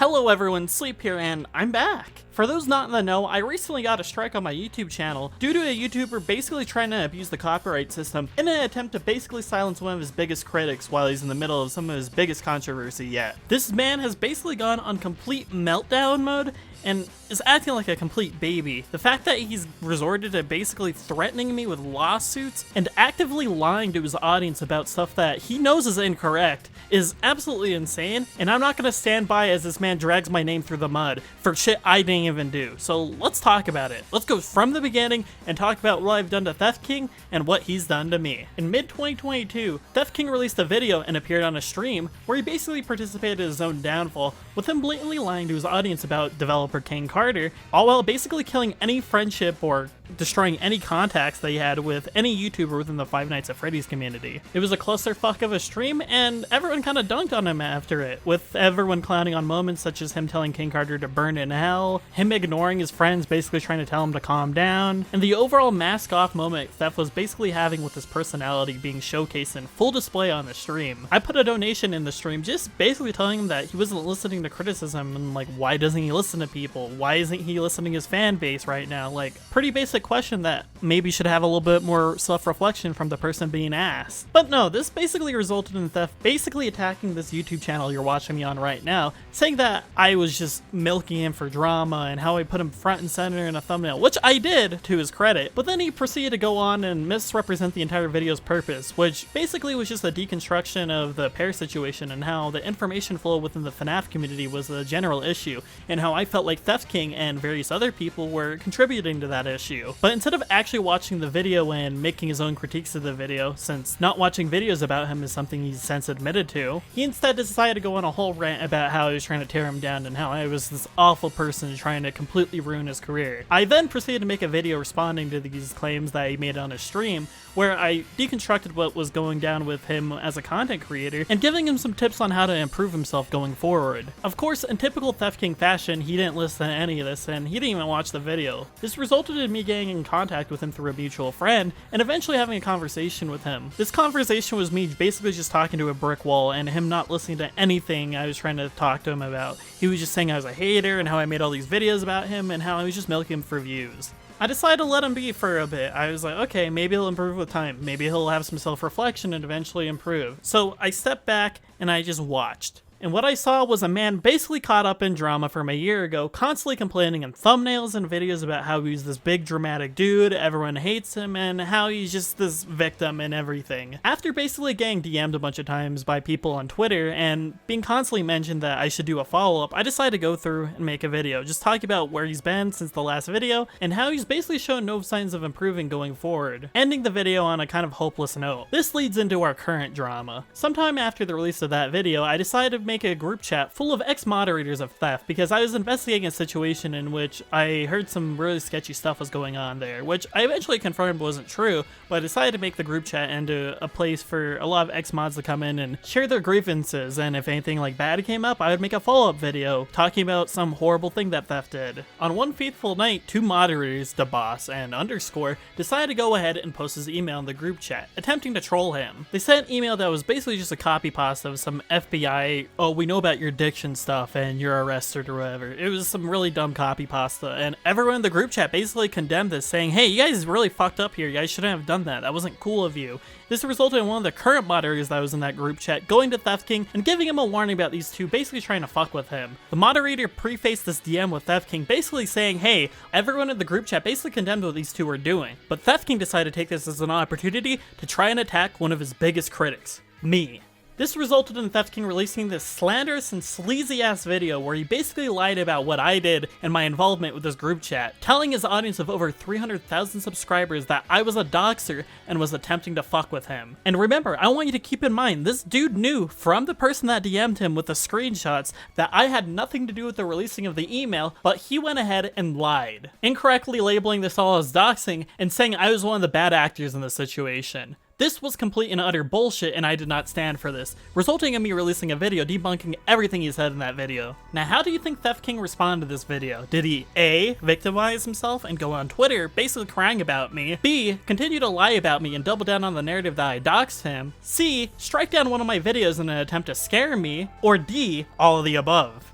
Hello everyone, Sleep here, and I'm back! For those not in the know, I recently got a strike on my YouTube channel due to a YouTuber basically trying to abuse the copyright system in an attempt to basically silence one of his biggest critics while he's in the middle of some of his biggest controversy yet. This man has basically gone on complete meltdown mode and is acting like a complete baby. The fact that he's resorted to basically threatening me with lawsuits and actively lying to his audience about stuff that he knows is incorrect is absolutely insane, and I'm not gonna stand by as this man drags my name through the mud for shit I didn't even do. So let's talk about it. Let's go from the beginning and talk about what I've done to Theft King and what he's done to me. In mid-2022, Theft King released a video and appeared on a stream where he basically participated in his own downfall, with him blatantly lying to his audience about developer King Carter, all while basically killing any friendship or destroying any contacts they had with any YouTuber within the Five Nights at Freddy's community. It was a clusterfuck of a stream, and everyone kind of dunked on him after it, with everyone clowning on moments such as him telling King Carter to burn in hell, him ignoring his friends basically trying to tell him to calm down, and the overall mask-off moment Theft was basically having with his personality being showcased in full display on the stream. I put a donation in the stream just basically telling him that he wasn't listening to criticism, and like, why doesn't he listen to people? Why isn't he listening to his fan base right now? Like, pretty basic question that maybe should have a little bit more self-reflection from the person being asked. But no, this basically resulted in Theft basically attacking this YouTube channel you're watching me on right now, saying that I was just milking him for drama and how I put him front and center in a thumbnail, which I did to his credit, but then he proceeded to go on and misrepresent the entire video's purpose, which basically was just a deconstruction of the pair situation and how the information flow within the FNAF community was the general issue, and how I felt like Theft King and various other people were contributing to that issue. But instead of actually watching the video and making his own critiques of the video, since not watching videos about him is something he's since admitted to, he instead decided to go on a whole rant about how I was trying to tear him down and how I was this awful person trying to completely ruin his career. I then proceeded to make a video responding to these claims that he made on his stream, where I deconstructed what was going down with him as a content creator and giving him some tips on how to improve himself going forward. Of course, in typical Theft King fashion, he didn't listen to any of this and he didn't even watch the video. This resulted in me getting in contact with him through a mutual friend and eventually having a conversation with him. This conversation was me basically just talking to a brick wall and him not listening to anything I was trying to talk to him about. He was just saying I was a hater and how I made all these videos about him and how I was just milking him for views. I decided to let him be for a bit. I was like, okay, maybe he'll improve with time. Maybe he'll have some self-reflection and eventually improve. So I stepped back and I just watched. And what I saw was a man basically caught up in drama from a year ago, constantly complaining in thumbnails and videos about how he's this big dramatic dude, everyone hates him, and how he's just this victim and everything. After basically getting DM'd a bunch of times by people on Twitter and being constantly mentioned that I should do a follow-up, I decided to go through and make a video, just talking about where he's been since the last video, and how he's basically shown no signs of improving going forward, ending the video on a kind of hopeless note. This leads into our current drama. Sometime after the release of that video, I decided to make a group chat full of ex-moderators of Theft because I was investigating a situation in which I heard some really sketchy stuff was going on there, which I eventually confirmed wasn't true, but I decided to make the group chat into a place for a lot of ex-mods to come in and share their grievances, and if anything like bad came up, I would make a follow-up video talking about some horrible thing that Theft did. On one fateful night, two moderators, the boss and Underscore, decided to go ahead and post his email in the group chat, attempting to troll him. They sent an email that was basically just a copy paste of some FBI, oh, we know about your addiction stuff and you're arrested or whatever. It was some really dumb copy pasta, and everyone in the group chat basically condemned this, saying, hey, you guys really fucked up here, you guys shouldn't have done that, that wasn't cool of you. This resulted in one of the current moderators that was in that group chat going to Theft King and giving him a warning about these two basically trying to fuck with him. The moderator prefaced this DM with Theft King basically saying, hey, everyone in the group chat basically condemned what these two were doing, but Theft King decided to take this as an opportunity to try and attack one of his biggest critics, me. This resulted in Theft King releasing this slanderous and sleazy ass video where he basically lied about what I did and my involvement with this group chat, telling his audience of over 300,000 subscribers that I was a doxer and was attempting to fuck with him. And remember, I want you to keep in mind, this dude knew from the person that DM'd him with the screenshots that I had nothing to do with the releasing of the email, but he went ahead and lied, incorrectly labeling this all as doxing and saying I was one of the bad actors in the situation. This was complete and utter bullshit, and I did not stand for this, resulting in me releasing a video debunking everything he said in that video. Now, how do you think Theft King responded to this video? Did he A, victimize himself and go on Twitter basically crying about me, B, continue to lie about me and double down on the narrative that I doxed him, C, strike down one of my videos in an attempt to scare me, or D, all of the above?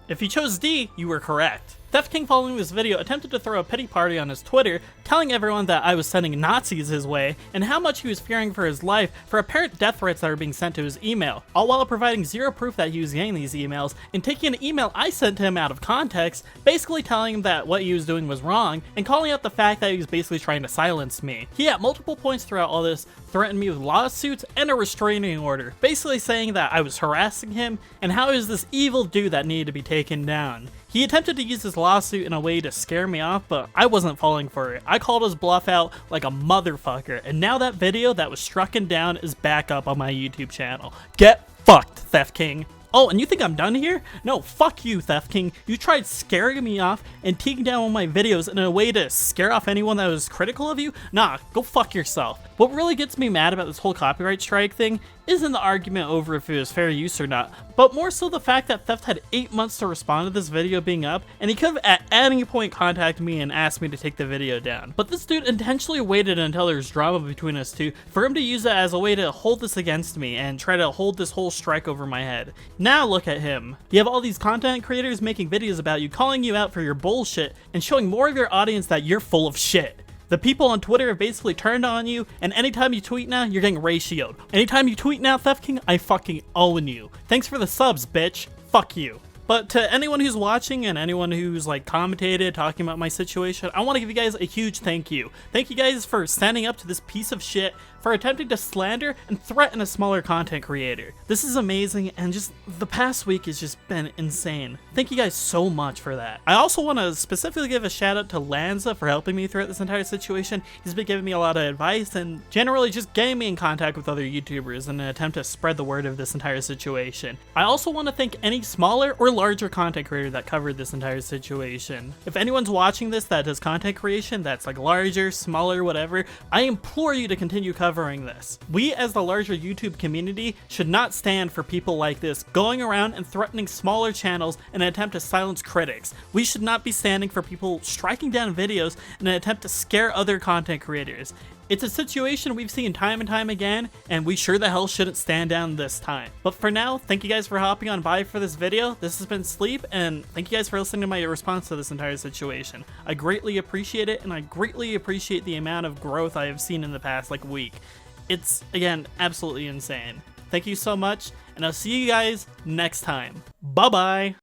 If you chose D, you were correct. Theft King, following this video, attempted to throw a pity party on his Twitter, telling everyone that I was sending Nazis his way, and how much he was fearing for his life for apparent death threats that were being sent to his email, all while providing zero proof that he was getting these emails, and taking an email I sent to him out of context, basically telling him that what he was doing was wrong, and calling out the fact that he was basically trying to silence me. He at multiple points throughout all this threatened me with lawsuits and a restraining order, basically saying that I was harassing him, and how he was this evil dude that needed to be taken down. He attempted to use this lawsuit in a way to scare me off, but I wasn't falling for it. I called his bluff out like a motherfucker, and now that video that was strucken down is back up on my YouTube channel. Get fucked, Theft King. Oh, and you think I'm done here? No, fuck you, Theft King. You tried scaring me off and taking down one of my videos in a way to scare off anyone that was critical of you? Nah, go fuck yourself. What really gets me mad about this whole copyright strike thing isn't the argument over if it was fair use or not, but more so the fact that Theft had 8 months to respond to this video being up, and he could have at any point contacted me and asked me to take the video down. But this dude intentionally waited until there was drama between us two for him to use it as a way to hold this against me and try to hold this whole strike over my head. Now look at him. You have all these content creators making videos about you, calling you out for your bullshit, and showing more of your audience that you're full of shit. The people on Twitter have basically turned on you, and anytime you tweet now, you're getting ratioed. Anytime you tweet now, Theft King, I fucking own you. Thanks for the subs, bitch. Fuck you. But to anyone who's watching and anyone who's like commentated, talking about my situation, I want to give you guys a huge thank you. Thank you guys for standing up to this piece of shit, for attempting to slander and threaten a smaller content creator. This is amazing, and just the past week has just been insane. Thank you guys so much for that. I also want to specifically give a shout out to Lanza for helping me throughout this entire situation. He's been giving me a lot of advice and generally just getting me in contact with other YouTubers in an attempt to spread the word of this entire situation. I also want to thank any smaller or larger content creator that covered this entire situation. If anyone's watching this that does content creation that's like larger, smaller, whatever, I implore you to continue covering this. We as the larger YouTube community should not stand for people like this going around and threatening smaller channels in an attempt to silence critics. We should not be standing for people striking down videos in an attempt to scare other content creators. It's a situation we've seen time and time again, and we sure the hell shouldn't stand down this time. But for now, thank you guys for hopping on by for this video. This has been Sleep, and thank you guys for listening to my response to this entire situation. I greatly appreciate it, and I greatly appreciate the amount of growth I have seen in the past like week. It's, again, absolutely insane. Thank you so much, and I'll see you guys next time. Bye-bye!